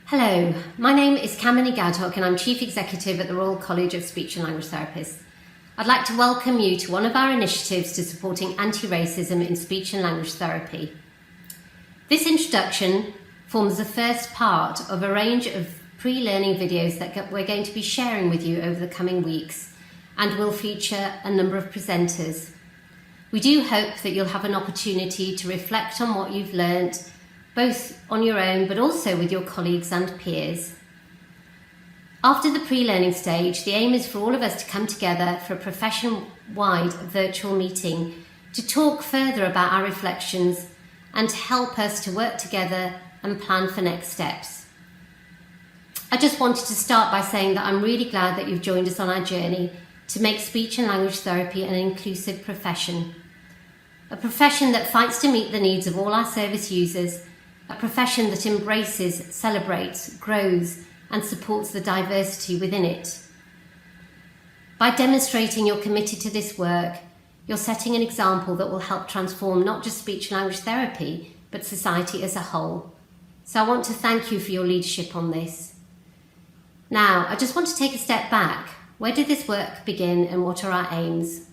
Hello, my name is Kamini Gadhok and I'm Chief Executive at the Royal College of Speech and Language Therapists. I'd like to welcome you to one of our initiatives to supporting anti-racism in speech and language therapy. This introduction forms the first part of a range of pre-learning videos that we're going to be sharing with you over the coming weeks and will feature a number of presenters. We do hope that you'll have an opportunity to reflect on what you've learnt, both on your own but also with your colleagues and peers. After the pre-learning stage, the aim is for all of us to come together for a profession-wide virtual meeting to talk further about our reflections and help us to work together and plan for next steps. I just wanted to start by saying that I'm really glad that you've joined us on our journey to make speech and language therapy an inclusive profession. A profession that fights to meet the needs of all our service users, a profession that embraces, celebrates, grows and supports the diversity within it. By demonstrating you're committed to this work, you're setting an example that will help transform not just speech and language therapy, but society as a whole. So I want to thank you for your leadership on this. Now, I just want to take a step back. Where did this work begin and what are our aims?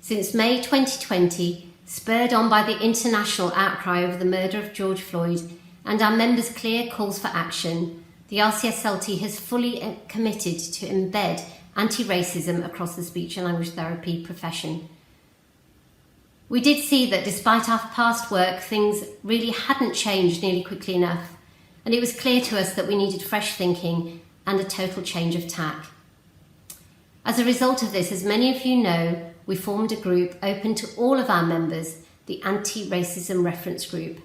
Since May 2020, spurred on by the international outcry over the murder of George Floyd and our members' clear calls for action, the RCSLT has fully committed to embed anti-racism across the speech and language therapy profession. We did see that despite our past work, things really hadn't changed nearly quickly enough, and it was clear to us that we needed fresh thinking and a total change of tack. As a result of this, as many of you know, we formed a group open to all of our members, the Anti-Racism Reference Group,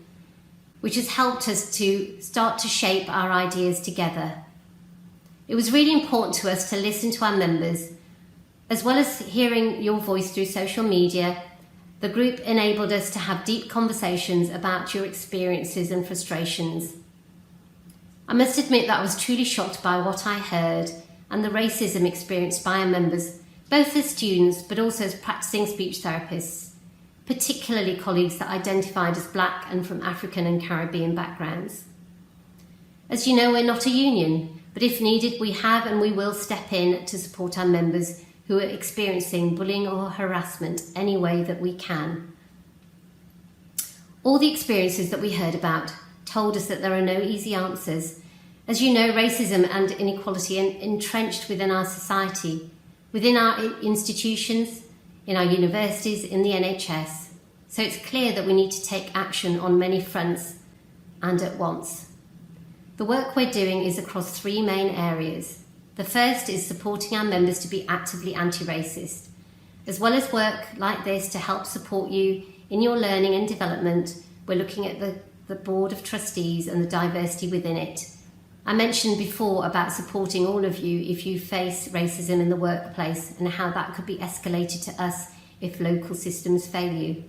which has helped us to start to shape our ideas together. It was really important to us to listen to our members. As well as hearing your voice through social media, the group enabled us to have deep conversations about your experiences and frustrations. I must admit that I was truly shocked by what I heard and the racism experienced by our members, both as students but also as practicing speech therapists, particularly colleagues that identified as Black and from African and Caribbean backgrounds. As you know, we're not a union, but if needed, we have and we will step in to support our members who are experiencing bullying or harassment any way that we can. All the experiences that we heard about told us that there are no easy answers. As you know, racism and inequality are entrenched within our society, within our institutions, in our universities, in the NHS. So it's clear that we need to take action on many fronts and at once. The work we're doing is across three main areas. The first is supporting our members to be actively anti-racist. As well as work like this to help support you in your learning and development, we're looking at the Board of Trustees and the diversity within it. I mentioned before about supporting all of you if you face racism in the workplace and how that could be escalated to us if local systems fail you.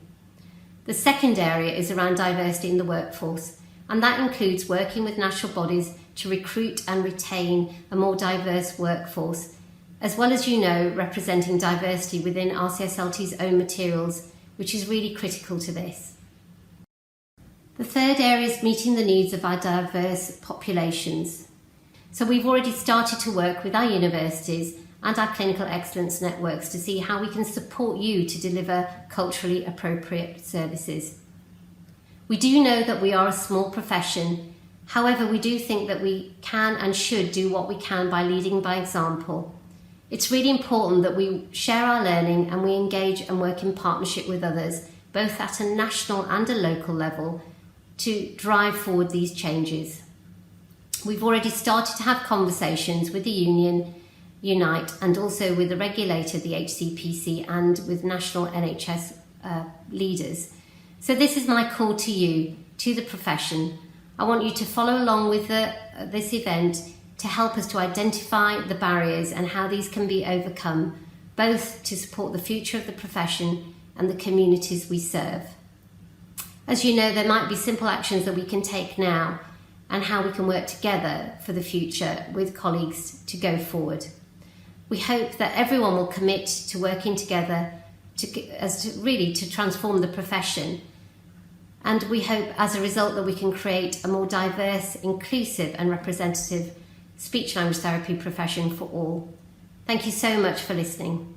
The second area is around diversity in the workforce, and that includes working with national bodies to recruit and retain a more diverse workforce, as well as, you know, representing diversity within RCSLT's own materials, which is really critical to this. The third area is meeting the needs of our diverse populations. So we've already started to work with our universities and our clinical excellence networks to see how we can support you to deliver culturally appropriate services. We do know that we are a small profession. However, we do think that we can and should do what we can by leading by example. It's really important that we share our learning and we engage and work in partnership with others, both at a national and a local level, to drive forward these changes. We've already started to have conversations with the union, Unite, and also with the regulator, the HCPC, and with national NHS leaders. So this is my call to you, to the profession. I want you to follow along with this event to help us to identify the barriers and how these can be overcome, both to support the future of the profession and the communities we serve. As you know, there might be simple actions that we can take now and how we can work together for the future with colleagues to go forward. We hope that everyone will commit to working together to transform the profession And we hope as a result that we can create a more diverse, inclusive and representative speech language therapy profession for all. Thank you so much for listening.